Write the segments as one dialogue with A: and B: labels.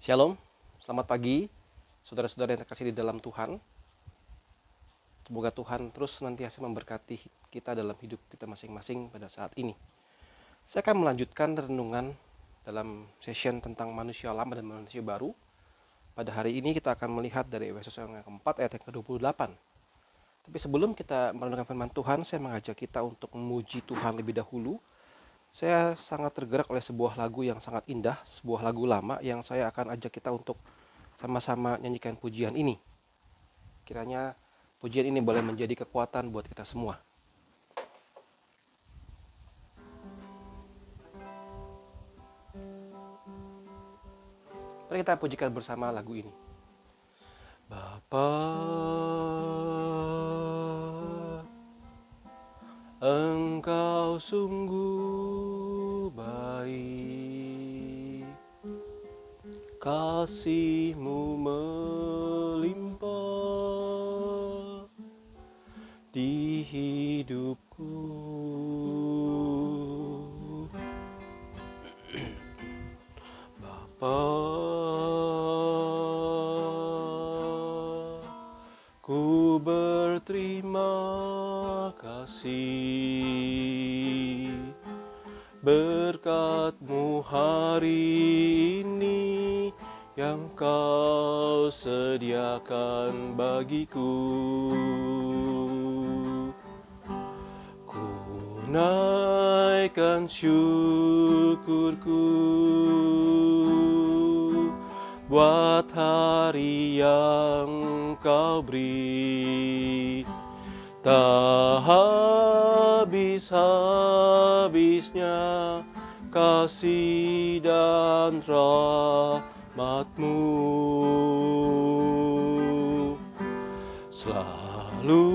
A: Shalom, selamat pagi, saudara-saudara yang terkasih di dalam Tuhan. Semoga Tuhan terus nantiasa memberkati kita dalam hidup kita masing-masing pada saat ini. Saya akan melanjutkan renungan dalam session tentang manusia lama dan manusia baru. Pada hari ini kita akan melihat dari Efesus yang keempat ayat yang ke-28. Tapi sebelum kita merenungkan firman Tuhan, saya mengajak kita untuk memuji Tuhan lebih dahulu. Saya sangat tergerak oleh sebuah lagu yang sangat indah, sebuah lagu lama yang saya akan ajak kita untuk sama-sama nyanyikan pujian ini. Kiranya pujian ini boleh menjadi kekuatan buat kita semua. Mari kita pujikan bersama lagu ini. Bapa, Engkau sungguh baik, kasih-Mu melimpah di hidupku. Bapa, ku berterima kasih berkat-Mu hari ini yang Kau sediakan bagiku. Ku naikkan syukurku buat hari yang Kau beri. Tak habis-habisnya kasih dan rahmat-Mu, selalu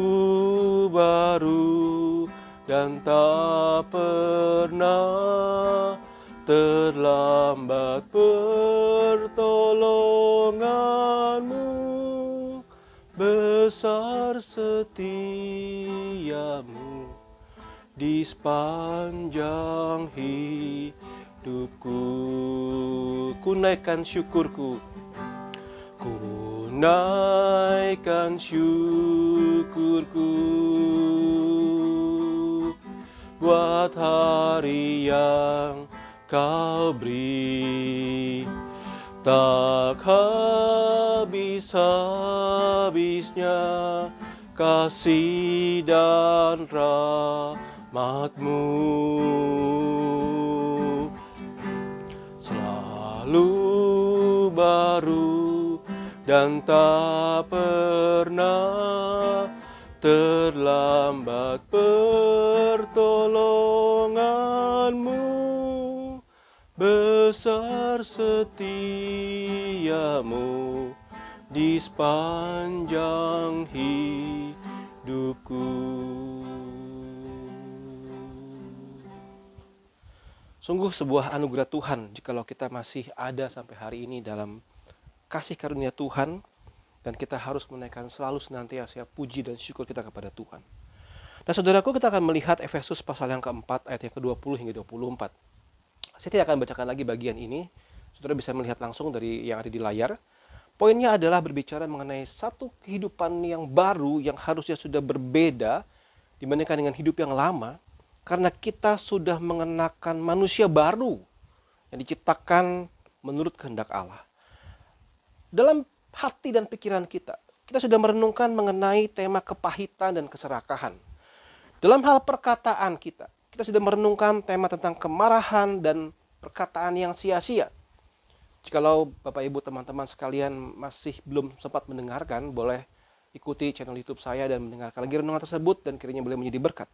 A: baru dan tak pernah terlambat pertolongan-Mu. Besar setiamu di sepanjang hidupku. Ku naikkan syukurku, ku naikkan syukurku buat hari yang Kau beri. Tak habis-habisnya kasih dan rahmat-Mu, selalu baru dan tak pernah terlambat pertolongan-Mu. Besar setiamu di sepanjang hidupku. Sungguh sebuah anugerah Tuhan jikalau kita masih ada sampai hari ini dalam kasih karunia Tuhan, dan kita harus menaikkan selalu senantiasa puji dan syukur kita kepada Tuhan. Nah saudaraku, kita akan melihat Efesus pasal yang keempat ayat yang ke-20 hingga 24. Saya tidak akan bacakan lagi bagian ini. Saudara bisa melihat langsung dari yang ada di layar. Poinnya adalah berbicara mengenai satu kehidupan yang baru yang harusnya sudah berbeda dibandingkan dengan hidup yang lama, karena kita sudah mengenakan manusia baru yang diciptakan menurut kehendak Allah. Dalam hati dan pikiran kita sudah merenungkan mengenai tema kepahitan dan keserakahan. Dalam hal perkataan kita sudah merenungkan tema tentang kemarahan dan perkataan yang sia-sia. Jikalau Bapak Ibu teman-teman sekalian masih belum sempat mendengarkan, boleh ikuti channel YouTube saya dan mendengarkan lagi renungan tersebut, dan kiranya boleh menjadi berkat.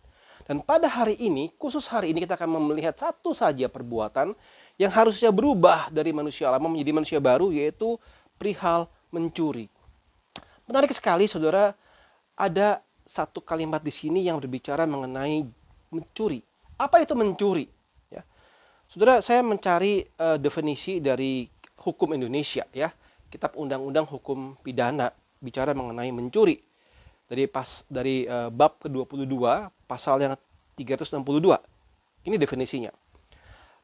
A: Dan pada hari ini, khusus hari ini, kita akan melihat satu saja perbuatan yang harusnya berubah dari manusia lama menjadi manusia baru, yaitu perihal mencuri. Menarik sekali, saudara, ada satu kalimat di sini yang berbicara mengenai mencuri. Apa itu mencuri? Ya. Saudara, saya mencari definisi dari hukum Indonesia, ya. Kitab Undang-Undang Hukum Pidana bicara mengenai mencuri. Dari bab ke-22, pasal yang 362. Ini definisinya.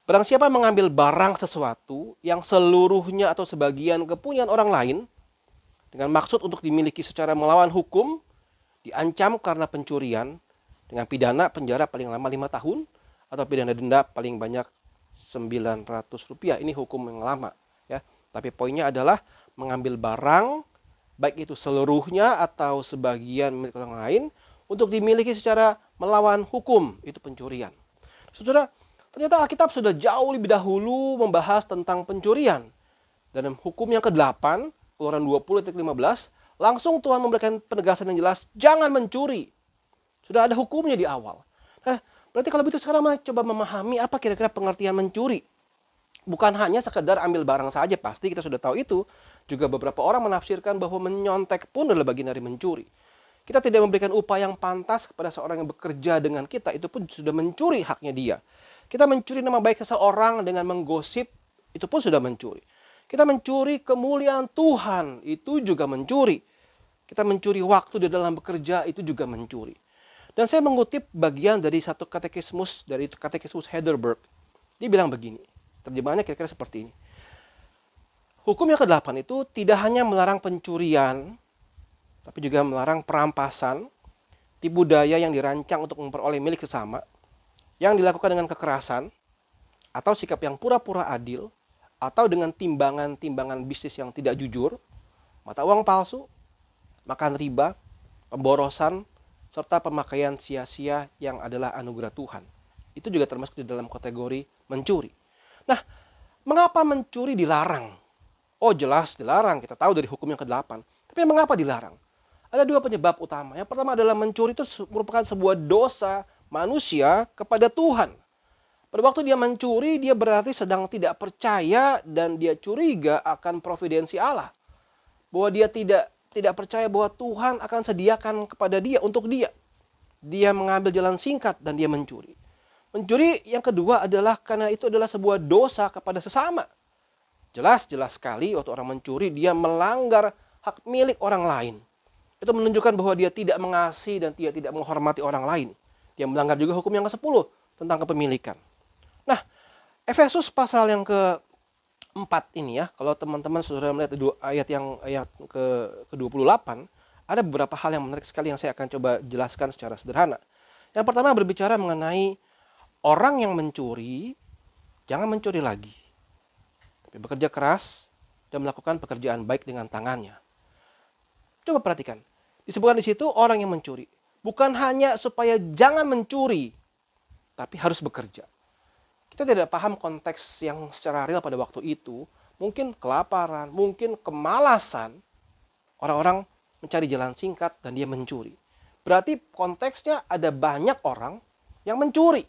A: Barang siapa mengambil barang sesuatu yang seluruhnya atau sebagian kepunyaan orang lain dengan maksud untuk dimiliki secara melawan hukum, diancam karena pencurian dengan pidana penjara paling lama 5 tahun atau pidana denda paling banyak Rp900. Ini hukum yang lama, ya. Tapi poinnya adalah mengambil barang baik itu seluruhnya atau sebagian milik orang lain untuk dimiliki secara melawan hukum, itu pencurian. Saudara, ternyata Alkitab sudah jauh lebih dahulu membahas tentang pencurian. Dalam hukum yang ke-8, Keluaran 20:15, langsung Tuhan memberikan penegasan yang jelas, jangan mencuri. Sudah ada hukumnya di awal. Berarti kalau begitu sekarang coba memahami apa kira-kira pengertian mencuri. Bukan hanya sekedar ambil barang saja, pasti kita sudah tahu itu. Juga beberapa orang menafsirkan bahwa menyontek pun adalah bagian dari mencuri. Kita tidak memberikan upah yang pantas kepada seorang yang bekerja dengan kita, itu pun sudah mencuri haknya dia. Kita mencuri nama baik seseorang dengan menggosip, itu pun sudah mencuri. Kita mencuri kemuliaan Tuhan, itu juga mencuri. Kita mencuri waktu di dalam bekerja, itu juga mencuri. Dan saya mengutip bagian dari satu katekismus, dari katekismus Heidelberg. Dia bilang begini, terjemahannya kira-kira seperti ini. Hukum yang ke-8 itu tidak hanya melarang pencurian, tapi juga melarang perampasan, tipu daya yang dirancang untuk memperoleh milik sesama, yang dilakukan dengan kekerasan, atau sikap yang pura-pura adil, atau dengan timbangan-timbangan bisnis yang tidak jujur, mata uang palsu, makan riba, pemborosan, serta pemakaian sia-sia yang adalah anugerah Tuhan. Itu juga termasuk di dalam kategori mencuri. Nah, mengapa mencuri dilarang? Oh, jelas dilarang, kita tahu dari hukum yang ke-8. Tapi mengapa dilarang? Ada dua penyebab utama. Yang pertama adalah mencuri itu merupakan sebuah dosa manusia kepada Tuhan. Pada waktu dia mencuri, dia berarti sedang tidak percaya dan dia curiga akan providensi Allah. Bahwa dia tidak percaya bahwa Tuhan akan sediakan kepada dia untuk dia. Dia mengambil jalan singkat dan dia mencuri. Mencuri yang kedua adalah karena itu adalah sebuah dosa kepada sesama. Jelas sekali waktu orang mencuri dia melanggar hak milik orang lain. Itu menunjukkan bahwa dia tidak mengasihi dan dia tidak menghormati orang lain. Dia melanggar juga hukum yang ke-10 tentang kepemilikan. Nah, Efesus pasal yang ke-4 ini ya, kalau teman-teman sudah melihat ayat ke-28, ada beberapa hal yang menarik sekali yang saya akan coba jelaskan secara sederhana. Yang pertama berbicara mengenai orang yang mencuri, jangan mencuri lagi. Tapi bekerja keras dan melakukan pekerjaan baik dengan tangannya. Coba perhatikan. Disebutkan di situ orang yang mencuri. Bukan hanya supaya jangan mencuri, tapi harus bekerja. Kita tidak paham konteks yang secara real pada waktu itu. Mungkin kelaparan, mungkin kemalasan. Orang-orang mencari jalan singkat dan dia mencuri. Berarti konteksnya ada banyak orang yang mencuri.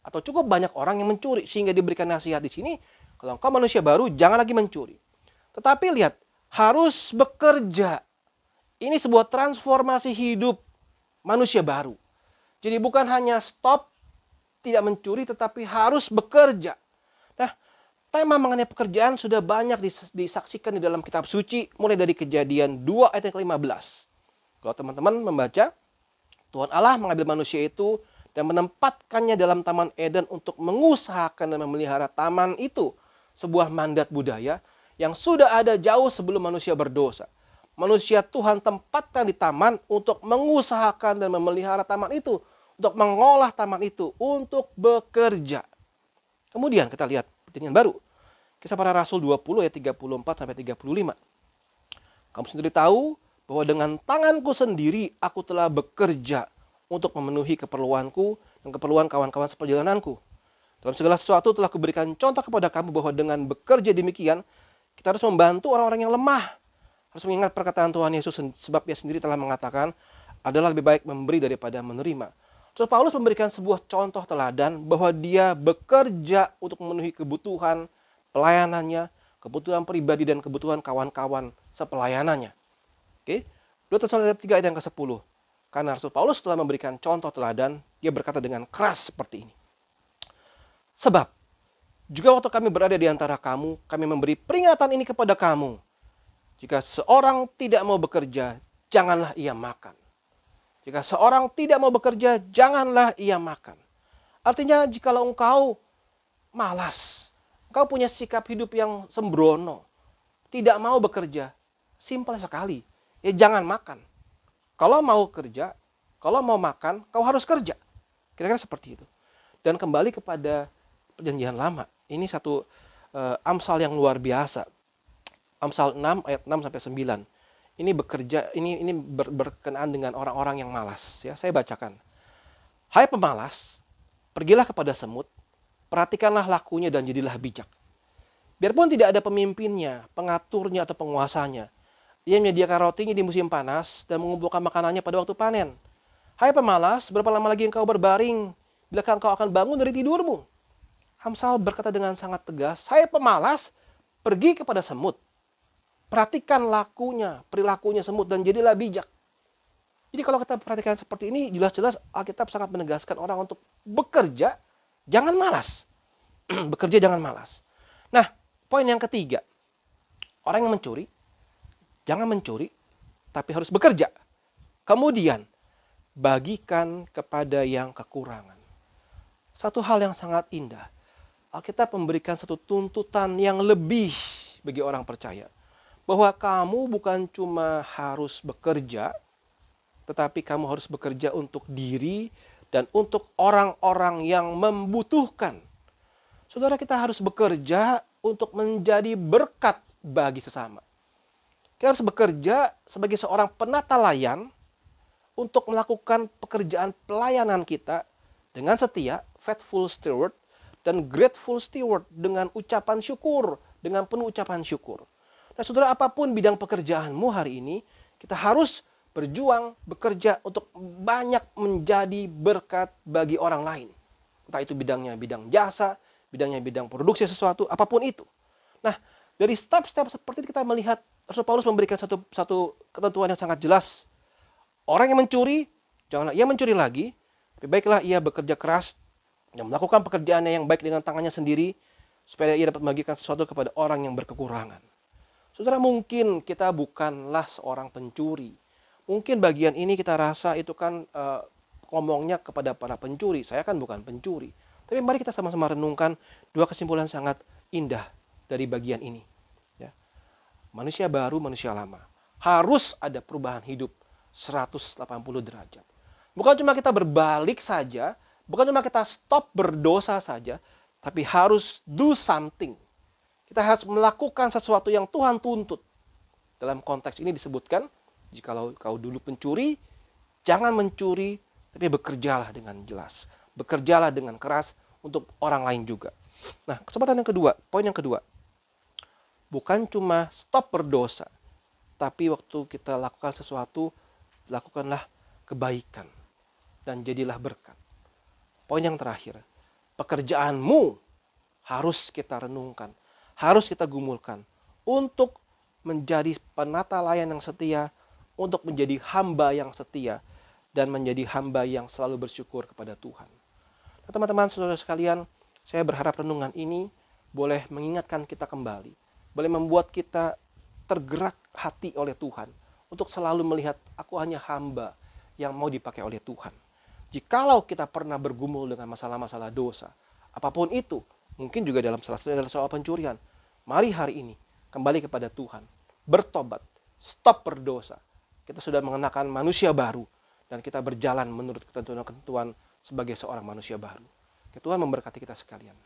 A: Atau cukup banyak orang yang mencuri. Sehingga diberikan nasihat di sini, kalau engkau manusia baru, jangan lagi mencuri. Tetapi lihat, harus bekerja. Ini sebuah transformasi hidup manusia baru. Jadi bukan hanya stop, tidak mencuri, tetapi harus bekerja. Nah, tema mengenai pekerjaan sudah banyak disaksikan di dalam kitab suci, mulai dari Kejadian 2 ayat yang ke-15. Kalau teman-teman membaca, Tuhan Allah mengambil manusia itu dan menempatkannya dalam Taman Eden untuk mengusahakan dan memelihara taman itu. Sebuah mandat budaya yang sudah ada jauh sebelum manusia berdosa. Manusia Tuhan tempatkan di taman untuk mengusahakan dan memelihara taman itu. Untuk mengolah taman itu. Untuk bekerja. Kemudian kita lihat perjanjian baru. Kisah Para Rasul 20 ayat 34-35. Kamu sendiri tahu bahwa dengan tanganku sendiri aku telah bekerja untuk memenuhi keperluanku dan keperluan kawan-kawan seperjalananku. Dalam segala sesuatu telah kuberikan contoh kepada kamu bahwa dengan bekerja demikian, kita harus membantu orang-orang yang lemah. Harus mengingat perkataan Tuhan Yesus sebab Dia sendiri telah mengatakan adalah lebih baik memberi daripada menerima. So, Paulus memberikan sebuah contoh teladan bahwa dia bekerja untuk memenuhi kebutuhan pelayanannya, kebutuhan pribadi dan kebutuhan kawan-kawan sepelayanannya. Oke. 2 Tesalonika 3 ayat yang ke-10. Karena Rasul Paulus telah memberikan contoh teladan, dia berkata dengan keras seperti ini. Sebab juga waktu kami berada di antara kamu, kami memberi peringatan ini kepada kamu. Jika seorang tidak mau bekerja, janganlah ia makan. Jika seorang tidak mau bekerja, janganlah ia makan. Artinya, jikalau engkau malas. Engkau punya sikap hidup yang sembrono, tidak mau bekerja. Simpel sekali. Ya jangan makan. Kalau mau kerja, kalau mau makan, kau harus kerja. Kira-kira seperti itu. Dan kembali kepada perjanjian lama. Ini satu Amsal yang luar biasa. Amsal 6 ayat 6 sampai 9. Ini bekerja, ini berkenaan dengan orang-orang yang malas. Ya, saya bacakan. Hai pemalas, pergilah kepada semut, perhatikanlah lakunya dan jadilah bijak. Biarpun tidak ada pemimpinnya, pengaturnya atau penguasanya, ia menyediakan rotinya di musim panas dan mengumpulkan makanannya pada waktu panen. Hai pemalas, berapa lama lagi engkau berbaring? Bilakah engkau akan bangun dari tidurmu? Amsal berkata dengan sangat tegas, hai pemalas, pergi kepada semut. Perhatikan lakunya, perilakunya semut dan jadilah bijak. Jadi kalau kita perhatikan seperti ini, jelas-jelas Alkitab sangat menegaskan orang untuk bekerja, jangan malas. Bekerja jangan malas. Nah, poin yang ketiga. Orang yang mencuri, jangan mencuri, tapi harus bekerja. Kemudian, bagikan kepada yang kekurangan. Satu hal yang sangat indah. Alkitab memberikan satu tuntutan yang lebih bagi orang percaya. Bahwa kamu bukan cuma harus bekerja, tetapi kamu harus bekerja untuk diri dan untuk orang-orang yang membutuhkan. Saudara, kita harus bekerja untuk menjadi berkat bagi sesama. Kita harus bekerja sebagai seorang penata layan untuk melakukan pekerjaan pelayanan kita dengan setia, faithful steward, dan grateful steward dengan ucapan syukur, dengan penuh ucapan syukur. Nah, saudara, apapun bidang pekerjaanmu hari ini, kita harus berjuang, bekerja untuk banyak menjadi berkat bagi orang lain. Entah itu bidangnya bidang jasa, bidangnya bidang produksi sesuatu, apapun itu. Nah, dari step-step seperti itu kita melihat Rasul Paulus memberikan satu ketentuan yang sangat jelas. Orang yang mencuri, janganlah ia mencuri lagi, tapi baiklah ia bekerja keras dan melakukan pekerjaannya yang baik dengan tangannya sendiri, supaya ia dapat membagikan sesuatu kepada orang yang berkekurangan. Saudara, mungkin kita bukanlah seorang pencuri. Mungkin bagian ini kita rasa itu kan ngomongnya kepada para pencuri. Saya kan bukan pencuri. Tapi mari kita sama-sama renungkan dua kesimpulan sangat indah dari bagian ini. Ya. Manusia baru, manusia lama. Harus ada perubahan hidup 180 derajat. Bukan cuma kita berbalik saja, bukan cuma kita stop berdosa saja, tapi harus do something. Kita harus melakukan sesuatu yang Tuhan tuntut. Dalam konteks ini disebutkan, jikalau kau dulu pencuri, jangan mencuri, tapi bekerjalah dengan jelas. Bekerjalah dengan keras untuk orang lain juga. Nah, kesempatan yang kedua, poin yang kedua. Bukan cuma stop berdosa, tapi waktu kita lakukan sesuatu, lakukanlah kebaikan. Dan jadilah berkat. Poin yang terakhir, pekerjaanmu harus kita renungkan. Harus kita gumulkan untuk menjadi penata layan yang setia, untuk menjadi hamba yang setia, dan menjadi hamba yang selalu bersyukur kepada Tuhan. Nah, teman-teman, saudara sekalian, saya berharap renungan ini boleh mengingatkan kita kembali, boleh membuat kita tergerak hati oleh Tuhan, untuk selalu melihat aku hanya hamba yang mau dipakai oleh Tuhan. Jikalau kita pernah bergumul dengan masalah-masalah dosa, apapun itu, mungkin juga dalam salah satu adalah soal pencurian. Mari hari ini kembali kepada Tuhan, bertobat, stop berdosa. Kita sudah mengenakan manusia baru dan kita berjalan menurut ketentuan-ketentuan sebagai seorang manusia baru. Tuhan memberkati kita sekalian.